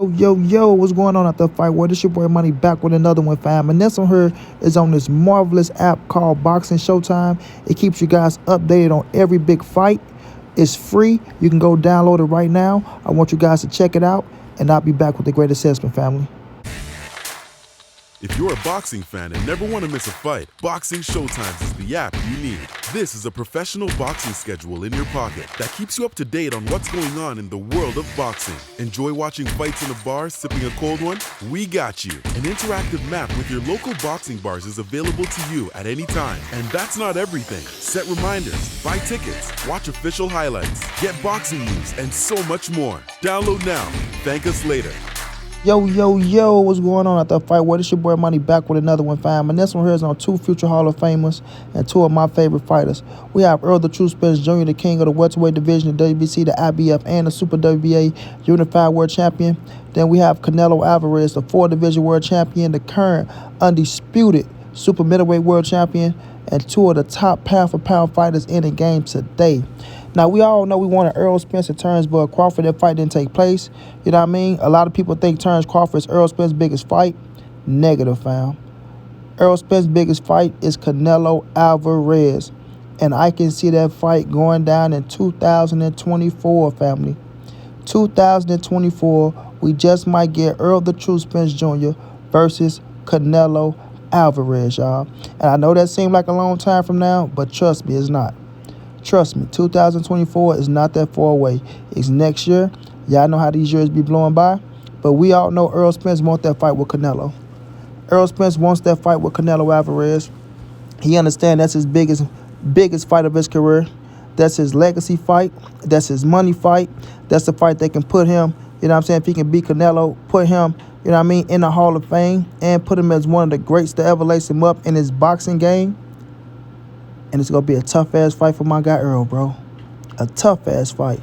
Yo, what's going on at the fight world? This your boy Money back with another one, fam. And this one here is on this marvelous app called Boxing Showtime. It keeps you guys updated on every big fight. It's free. You can go download it right now. I want you guys to check it out, and I'll be back with a great assessment, family. If you're a boxing fan and never want to miss a fight, Boxing Showtimes is the app you need. This is a professional boxing schedule in your pocket that keeps you up to date on what's going on in the world of boxing. Enjoy watching fights in a bar, sipping a cold one? We got you. An interactive map with your local boxing bars is available to you at any time. And that's not everything. Set reminders, buy tickets, watch official highlights, get boxing news, and so much more. Download now. Thank us later. Yo, what's going on at the fight world? It's your boy Money back with another one, fam. And this one here is on two future Hall of Famers and two of my favorite fighters. We have Errol the True Spence Jr., the king of the welterweight division, the WBC, the IBF, and the Super WBA Unified World Champion. Then we have Canelo Alvarez, the 4-division world champion, the current undisputed super middleweight world champion, and two of the top pound-for-pound fighters in the game today. Now, we all know we wanted Errol Spence and Terence Crawford. That fight didn't take place. You know what I mean? A lot of people think Terence Crawford is Errol Spence's biggest fight. Negative, fam. Errol Spence's biggest fight is Canelo Alvarez. And I can see that fight going down in 2024, family. 2024, we just might get Errol the True Spence Jr. versus Canelo Alvarez, y'all. And I know that seemed like a long time from now, but trust me, it's not. Trust me, 2024 is not that far away. It's next year. Y'all know how these years be blowing by. But we all know Errol Spence wants that fight with Canelo. Errol Spence wants that fight with Canelo Alvarez. He understands that's his biggest fight of his career. That's his legacy fight. That's his money fight. That's the fight that can put him, you know what I'm saying, if he can beat Canelo, put him, you know what I mean, in the Hall of Fame and put him as one of the greats to ever lace him up in his boxing game. And it's going to be a tough-ass fight for my guy Errol, bro. A tough-ass fight.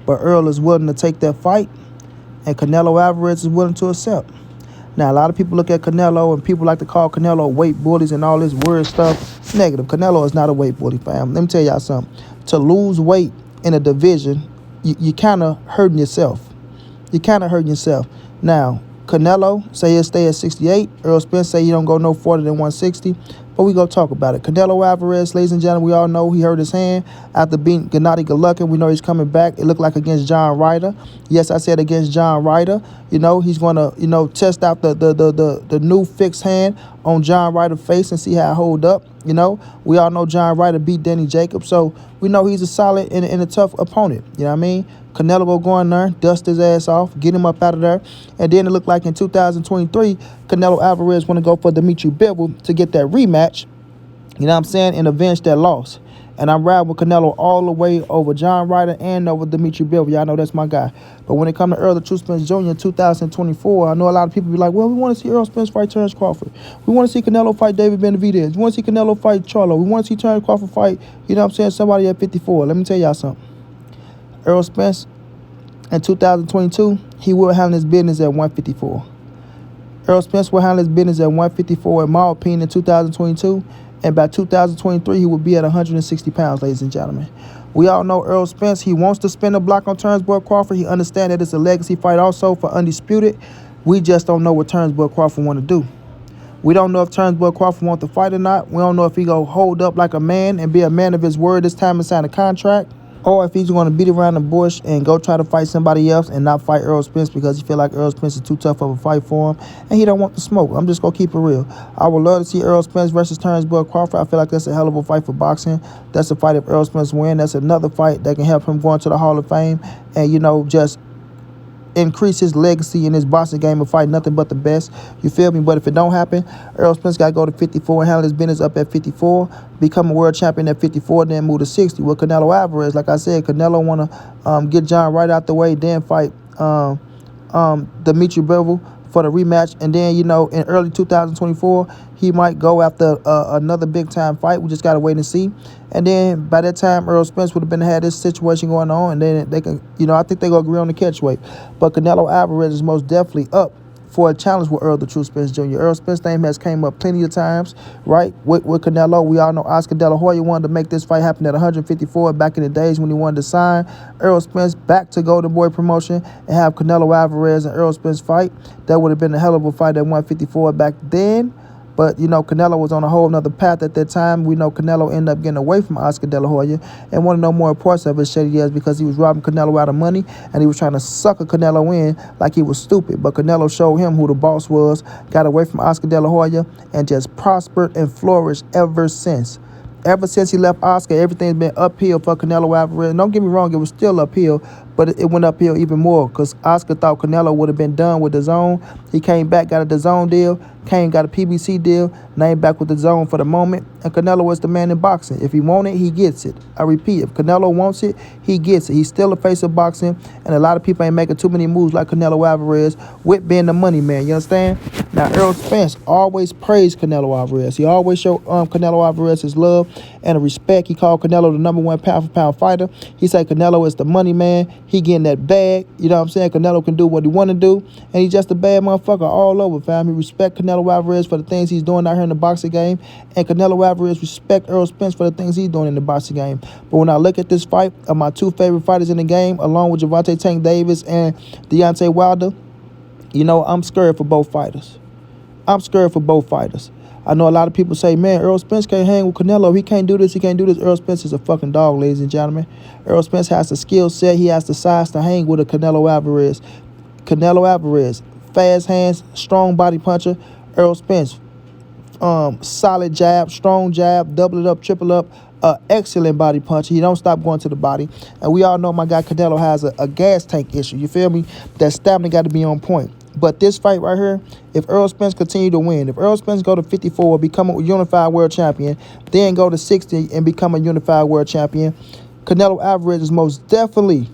But Errol is willing to take that fight, and Canelo Alvarez is willing to accept. Now, a lot of people look at Canelo, and people like to call Canelo weight bullies and all this weird stuff. Negative. Canelo is not a weight bully, fam. Let me tell y'all something. To lose weight in a division, you kind of hurting yourself. You're kind of hurting yourself. Now, Canelo say he'll stay at 68. Errol Spence say he don't go no further than 160. But we gonna talk about it. Canelo Alvarez, ladies and gentlemen, we all know he hurt his hand after beating Gennady Golovkin. We know he's coming back. It looked like against John Ryder. Yes, I said against John Ryder. You know, he's gonna, test out the new fixed hand on John Ryder's face and see how it hold up. You know, we all know John Ryder beat Danny Jacobs, so we know he's a solid and a tough opponent. You know what I mean? Canelo will go in there, dust his ass off, get him up out of there. And then it looked like in 2023, Canelo Alvarez want to go for Dimitri Bivol to get that rematch, you know what I'm saying, and avenge that loss. And I'm riding with Canelo all the way over John Ryder and over Dimitri Bivol. Y'all know that's my guy. But when it comes to Errol the True Spence Jr. in 2024, I know a lot of people be like, well, we want to see Errol Spence fight Terence Crawford. We want to see Canelo fight David Benavidez. We want to see Canelo fight Charlo. We want to see Terence Crawford fight, you know what I'm saying, somebody at 54. Let me tell y'all something. Errol Spence, in 2022, he will handle his business at 154. Errol Spence will handle his business at 154, in my opinion, in 2022. And by 2023, he will be at 160 pounds, ladies and gentlemen. We all know Errol Spence, he wants to spin the block on Terence Crawford. He understands that it's a legacy fight also for Undisputed. We just don't know what Terence Crawford want to do. We don't know if Terence Crawford want to fight or not. We don't know if he go hold up like a man and be a man of his word this time and sign a contract, or if he's going to beat around the bush and go try to fight somebody else and not fight Errol Spence because he feel like Errol Spence is too tough of a fight for him and he don't want the smoke. I'm just going to keep it real. I would love to see Errol Spence versus Terence Crawford. I feel like that's a hell of a fight for boxing. That's a fight if Errol Spence win. That's another fight that can help him go into the Hall of Fame and, just increase his legacy in his boxing game and fight nothing but the best. You feel me? But if it don't happen, Errol Spence got to go to 54 and handle his business up at 54, become a world champion at 54, then move to 60. With Canelo Alvarez, like I said, Canelo want to get John right out the way, then fight Dimitri Bivol for the rematch. And then, in early 2024, he might go after another big-time fight. We just got to wait and see. And then by that time, Errol Spence would have had this situation going on, and then they can, I think they're going to agree on the catch weight. But Canelo Alvarez is most definitely up for a challenge with Errol the True Spence Jr. Errol Spence name has came up plenty of times, right? With Canelo, we all know Oscar De La Hoya wanted to make this fight happen at 154 back in the days when he wanted to sign Errol Spence back to Golden Boy promotion and have Canelo Alvarez and Errol Spence fight. That would have been a hell of a fight at 154 back then. But, Canelo was on a whole nother path at that time. We know Canelo ended up getting away from Oscar De La Hoya and want to know more parts of his shady ass because he was robbing Canelo out of money and he was trying to sucker Canelo in like he was stupid. But Canelo showed him who the boss was, got away from Oscar De La Hoya, and just prospered and flourished ever since. Ever since he left Oscar, everything's been uphill for Canelo Alvarez. Don't get me wrong, it was still uphill, but it went uphill even more because Oscar thought Canelo would have been done with the zone. He came back, got a DAZN deal, got a PBC deal, named back with the zone for the moment. And Canelo was the man in boxing. If he wants it, he gets it. I repeat, if Canelo wants it, he gets it. He's still the face of boxing, and a lot of people ain't making too many moves like Canelo Alvarez with being the money man, you understand? Now, Errol Spence always praised Canelo Alvarez. He always showed Canelo Alvarez his love and respect. He called Canelo the #1 pound-for-pound fighter. He said Canelo is the money man. He getting that bag. You know what I'm saying? Canelo can do what he want to do, and he's just a bad motherfucker all over, fam. He respect Canelo Alvarez for the things he's doing out here in the boxing game, and Canelo Alvarez respect Errol Spence for the things he's doing in the boxing game. But when I look at this fight of my two favorite fighters in the game, along with Gervonta Tank Davis and Deontay Wilder, I'm scared for both fighters. I'm scared for both fighters. I know a lot of people say, man, Errol Spence can't hang with Canelo. He can't do this. He can't do this. Errol Spence is a fucking dog, ladies and gentlemen. Errol Spence has the skill set. He has the size to hang with a Canelo Alvarez. Canelo Alvarez, fast hands, strong body puncher. Errol Spence, solid jab, strong jab, double it up, triple up, excellent body puncher. He don't stop going to the body. And we all know my guy Canelo has a gas tank issue. You feel me? That stamina got to be on point. But this fight right here, if Errol Spence continue to win, if Errol Spence go to 54, become a unified world champion, then go to 60 and become a unified world champion, Canelo Alvarez is most definitely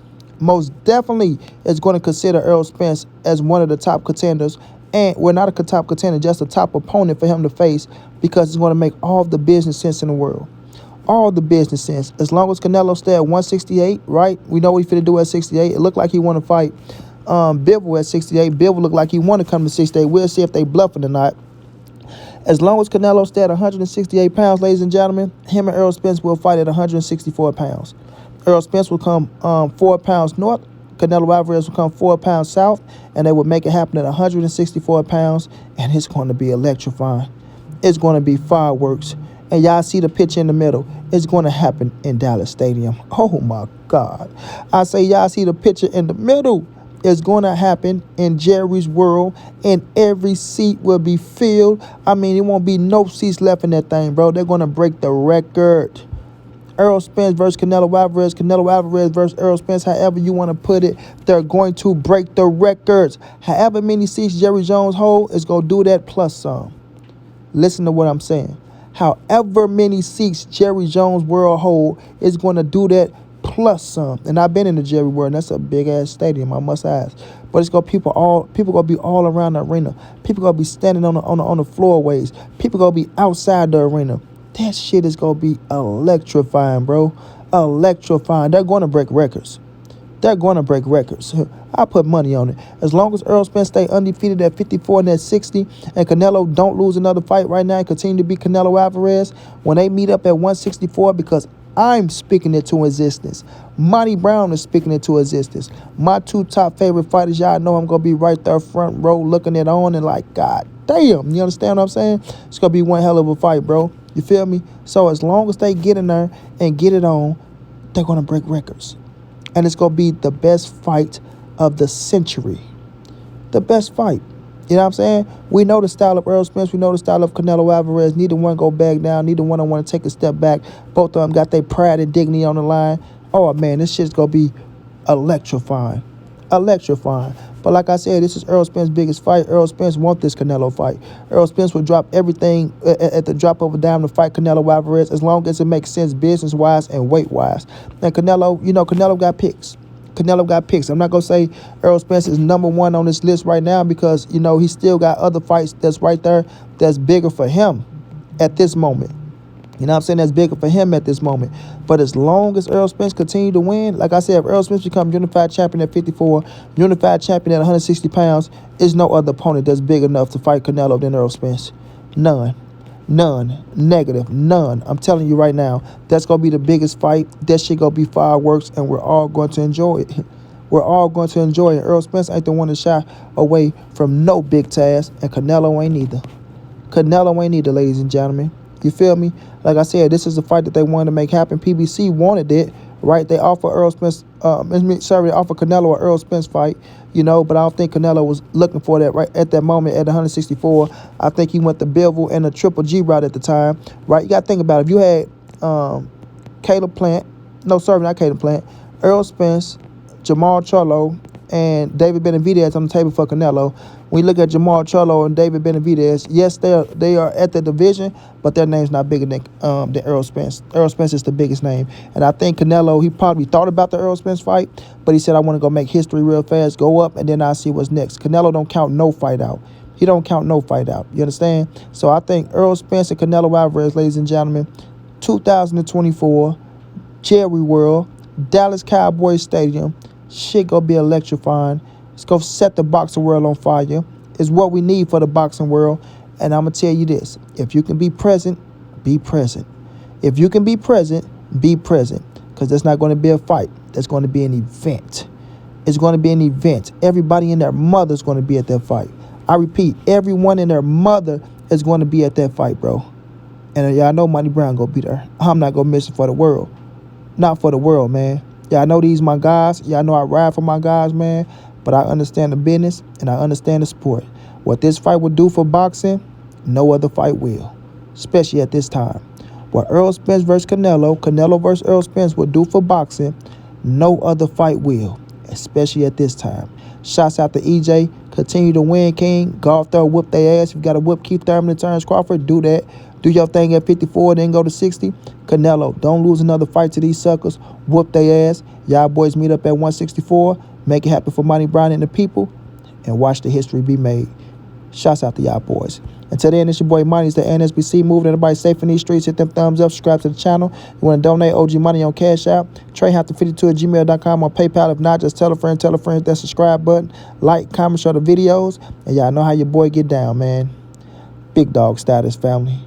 is going to consider Errol Spence as one of the top contenders. And we're not a top contender, just a top opponent for him to face because it's going to make all the business sense in the world. All the business sense. As long as Canelo stay at 168, right? We know what he's finna do at 68. It looked like he want to fight Bivol at 68. Bivol looked like he want to come to 68. We'll see if they bluffing or not. As long as Canelo stay at 168 pounds, ladies and gentlemen, him and Errol Spence will fight at 164 pounds. Errol Spence will come 4 pounds north. Canelo Alvarez will come 4 pounds south, and they will make it happen at 164 pounds, and it's going to be electrifying. It's going to be fireworks. And y'all see the picture in the middle. It's going to happen in Dallas Stadium. Oh, my God. I say y'all see the picture in the middle. It's going to happen in Jerry's World, and every seat will be filled. I mean, it won't be no seats left in that thing, bro. They're going to break the record. Errol Spence versus Canelo Alvarez versus Errol Spence, however you want to put it, they're going to break the records. However many seats Jerry Jones hold is going to do that plus some. Listen to what I'm saying. However many seats Jerry Jones World hold is going to do that plus some. And I've been in the Jerry World, and that's a big-ass stadium, I must ask. But it's got people going to be all around the arena. People going to be standing on the floorways. People going to be outside the arena. That shit is going to be electrifying, bro. Electrifying. They're going to break records. They're going to break records. I put money on it. As long as Errol Spence stay undefeated at 54 and at 60, and Canelo don't lose another fight right now and continue to be Canelo Alvarez, when they meet up at 164, because I'm speaking it to existence. Montray-Brown is speaking it to existence. My two top favorite fighters, y'all know I'm going to be right there front row looking it on and like, God damn. You understand what I'm saying? It's going to be one hell of a fight, bro. You feel me? So as long as they get in there and get it on, they're going to break records. And it's going to be the best fight of the century. The best fight. You know what I'm saying? We know the style of Errol Spence. We know the style of Canelo Alvarez. Neither one go back down. Neither one don't want to take a step back. Both of them got their pride and dignity on the line. Oh, man, this shit's going to be electrifying. Electrifying. But like I said, this is Errol Spence's biggest fight. Errol Spence wants this Canelo fight. Errol Spence will drop everything at the drop of a dime to fight Canelo Alvarez as long as it makes sense business-wise and weight-wise. And Canelo, Canelo got picks. Canelo got picks. I'm not going to say Errol Spence is number one on this list right now because, he still got other fights that's right there that's bigger for him at this moment. You know what I'm saying? That's bigger for him at this moment. But as long as Errol Spence continue to win, like I said, if Errol Spence become unified champion at 54, unified champion at 160 pounds, there's no other opponent that's big enough to fight Canelo than Errol Spence. None. None. Negative. None. I'm telling you right now, that's going to be the biggest fight. That shit going to be fireworks, and we're all going to enjoy it. We're all going to enjoy it. Errol Spence ain't the one to shy away from no big task, and Canelo ain't either. Canelo ain't either, ladies and gentlemen. You feel me? Like I said, this is a fight that they wanted to make happen. PBC wanted it, right? They offered they offered Canelo an Errol Spence fight, you know, but I don't think Canelo was looking for that right at that moment at 164. I think he went the Bivol and the Triple G route at the time, right? You got to think about it. If you had Caleb Plant, no, sorry, not Caleb Plant, Errol Spence, Jamal Charlo, and David Benavidez on the table for Canelo. When you look at Jamal Charlo and David Benavidez, yes, they are at the division, but their name's not bigger than Errol Spence. Errol Spence is the biggest name. And I think Canelo, he probably thought about the Errol Spence fight, but he said, I want to go make history real fast, go up, and then I'll see what's next. Canelo don't count no fight out. He don't count no fight out. You understand? So I think Errol Spence and Canelo Alvarez, ladies and gentlemen, 2024, Jerry World, Dallas Cowboys Stadium, shit gonna be electrifying. It's gonna set the boxing world on fire. It's what we need for the boxing world. And I'm gonna tell you this: if you can be present, be present. If you can be present, be present. Because that's not gonna be a fight. That's gonna be an event. It's gonna be an event. Everybody and their mother is gonna be at that fight. I repeat, everyone and their mother is gonna be at that fight, bro. And y'all know montray-brown gonna be there. I'm not gonna miss it for the world. Not for the world, man. Y'all know these my guys. Y'all know I ride for my guys, man. But I understand the business and I understand the sport. What this fight will do for boxing, no other fight will. Especially at this time. What Errol Spence versus Canelo, Canelo versus Errol Spence will do for boxing, no other fight will. Especially at this time. Shouts out to EJ. Continue to win, King. Go out there, whip their ass. If you got to whip Keith Thurman and Terrence Crawford, do that. Do your thing at 54, then go to 60. Canelo, don't lose another fight to these suckers. Whoop their ass. Y'all boys meet up at 164. Make it happen for montray-brown and the people. And watch the history be made. Shouts out to y'all boys. Until then, it's your boy Money. It's the NSBC moving. Everybody safe in these streets. Hit them thumbs up. Subscribe to the channel. You want to donate OG money on Cash App? TreyHampton52@gmail.com on PayPal. If not, just tell a friend, hit that subscribe button. Like, comment, share the videos. And y'all know how your boy get down, man. Big dog status, family.